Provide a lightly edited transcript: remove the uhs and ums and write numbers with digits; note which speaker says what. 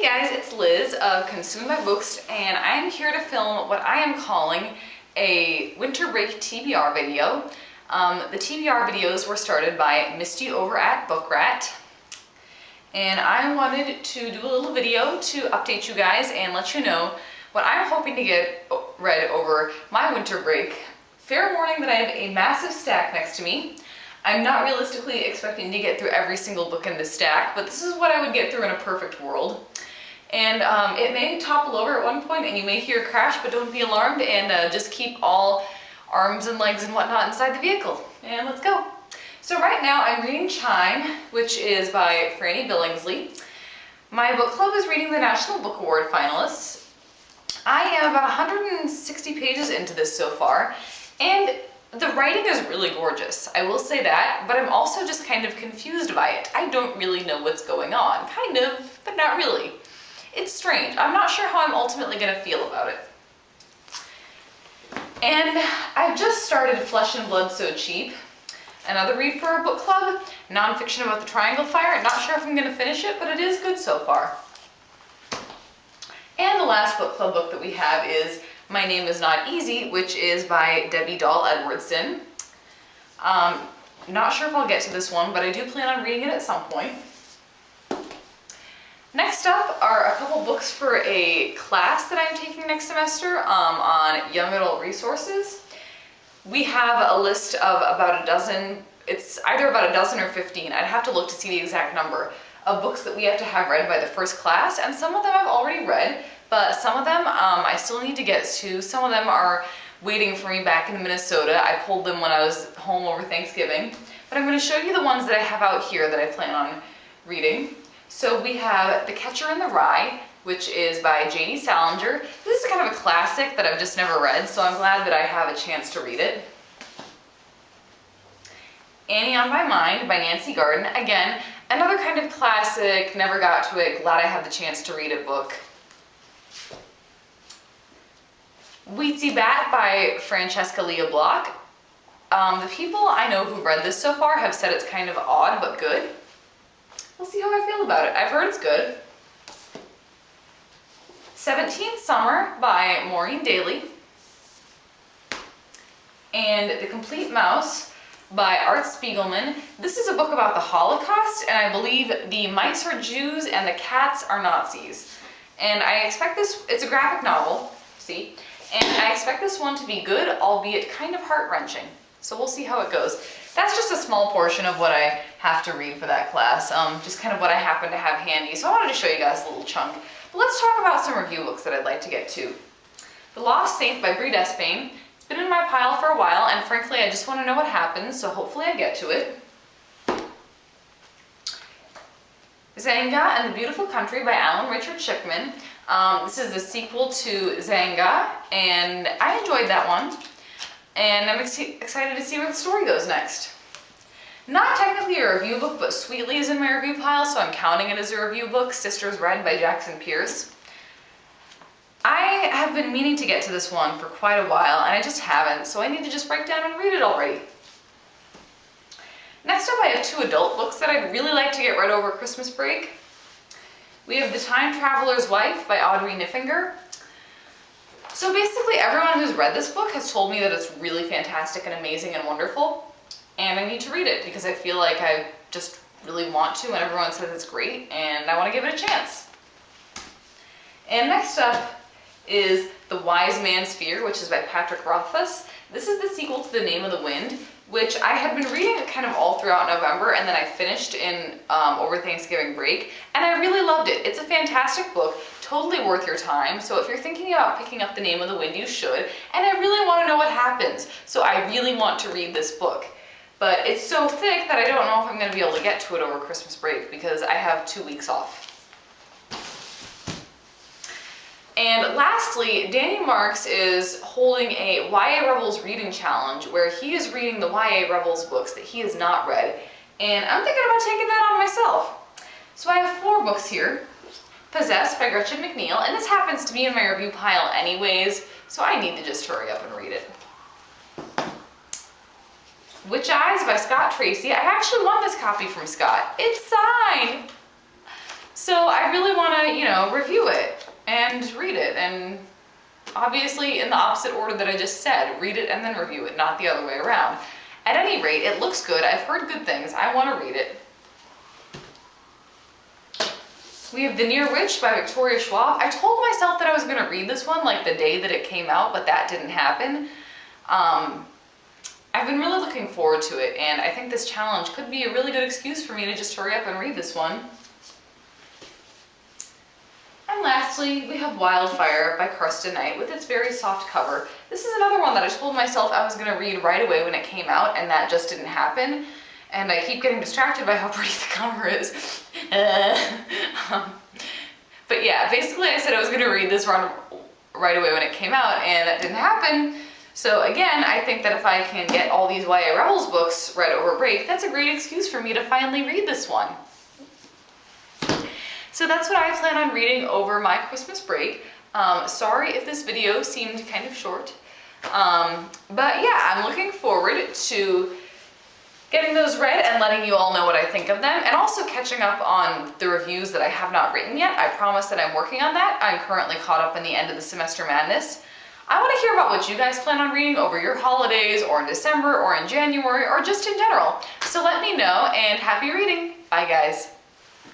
Speaker 1: Hey guys, it's Liz of Consume My Books, and I am here to film what I am calling a winter break TBR video. The TBR videos were started by Misty over at BookRat, and I wanted to do a little video to update you guys and let you know what I'm hoping to get read over my winter break. Fair warning that I have a massive stack next to me. I'm not realistically expecting to get through every single book in this stack, but this is what I would get through in a perfect world. And it may topple over at one point and you may hear a crash, but don't be alarmed, and just keep all arms and legs and whatnot inside the vehicle. And let's go. So right now I'm reading Chime, which is by Franny Billingsley. My book club is reading the National Book Award finalists. I am about 160 pages into this so far, and the writing is really gorgeous, I will say that, but I'm also just kind of confused by it. I don't really know what's going on. Kind of, but not really. It's strange. I'm not sure how I'm ultimately going to feel about it. And I've just started Flesh and Blood So Cheap, another read for our book club, nonfiction about the Triangle Fire. Not sure if I'm going to finish it, but it is good so far. And the last book club book that we have is My Name Is Not Easy, which is by Debbie Dahl Edwardson. Not sure if I'll get to this one, but I do plan on reading it at some point. Next up are a couple books for a class that I'm taking next semester on young adult resources. We have a list of about a dozen, it's either about a dozen or 15, I'd have to look to see the exact number, of books that we have to have read by the first class, and some of them I've already read, but some of them I still need to get to. Some of them are waiting for me back in Minnesota. I pulled them when I was home over Thanksgiving, but I'm going to show you the ones that I have out here that I plan on reading. So we have The Catcher in the Rye, which is by J.D. Salinger. This is kind of a classic that I've just never read, so I'm glad that I have a chance to read it. Annie on My Mind by Nancy Garden. Again, another kind of classic, never got to it, glad I have the chance to read it book. Weetzie Bat by Francesca Leah Block. The people I know who've read this so far have said it's kind of odd but good. We'll see how I feel about it. I've heard it's good. 17th Summer by Maureen Daly. And The Complete Mouse by Art Spiegelman. This is a book about the Holocaust, and I believe the mice are Jews and the cats are Nazis. And I expect this, it's a graphic novel, see? And I expect this one to be good, albeit kind of heart-wrenching. So we'll see how it goes. That's just a small portion of what I have to read for that class, just kind of what I happen to have handy. So I wanted to show you guys a little chunk. But let's talk about some review books that I'd like to get to. The Lost Saint by Brie Despain. It's been in my pile for a while, and frankly, I just want to know what happens, so hopefully I get to it. Zanga and the Beautiful Country by Alan Richard Schickman. This is the sequel to Zanga, and I enjoyed that one. And I'm excited to see where the story goes next. Not technically a review book, but Sweetly is in my review pile, so I'm counting it as a review book. Sisters Red by Jackson Pierce. I have been meaning to get to this one for quite a while, and I just haven't, so I need to just break down and read it already. Next up, I have two adult books that I'd really like to get read over Christmas break. We have The Time Traveler's Wife by Audrey Niffinger. So basically everyone who's read this book has told me that it's really fantastic and amazing and wonderful, and I need to read it because I feel like I just really want to, and everyone says it's great, and I want to give it a chance. And next up is The Wise Man's Fear, which is by Patrick Rothfuss. This is the sequel to The Name of the Wind, which I had been reading kind of all throughout November, and then I finished in over Thanksgiving break, and I really loved it. It's a fantastic book, totally worth your time. So if you're thinking about picking up The Name of the Wind, you should. And I really want to know what happens, so I really want to read this book. But it's so thick that I don't know if I'm going to be able to get to it over Christmas break because I have 2 weeks off. And lastly, Danny Marks is holding a YA Rebels reading challenge where he is reading the YA Rebels books that he has not read, and I'm thinking about taking that on myself. So I have 4 books here. Possessed by Gretchen McNeil, and this happens to be in my review pile anyways, so I need to just hurry up and read it. Witch Eyes by Scott Tracy. I actually won this copy from Scott. It's signed! So I really want to, you know, review it and read it, and obviously in the opposite order that I just said, read it and then review it, not the other way around. At any rate, it looks good. I've heard good things. I want to read it. We have The Near Witch by Victoria Schwab. I told myself that I was going to read this one like the day that it came out, but that didn't happen. I've been really looking forward to it, and I think this challenge could be a really good excuse for me to just hurry up and read this one. And lastly, we have Wildfire by Karsten Knight with its very soft cover. This is another one that I told myself I was going to read right away when it came out, and that just didn't happen. And I keep getting distracted by how pretty the cover is. But yeah, basically I said I was going to read this one right away when it came out, and that didn't happen. So again, I think that if I can get all these YA Rebels books read over break, that's a great excuse for me to finally read this one. So that's what I plan on reading over my Christmas break. Sorry if this video seemed kind of short. But yeah, I'm looking forward to getting those read and letting you all know what I think of them, and also catching up on the reviews that I have not written yet. I promise that I'm working on that. I'm currently caught up in the end of the semester madness. I want to hear about what you guys plan on reading over your holidays, or in December, or in January, or just in general. So let me know, and happy reading. Bye guys.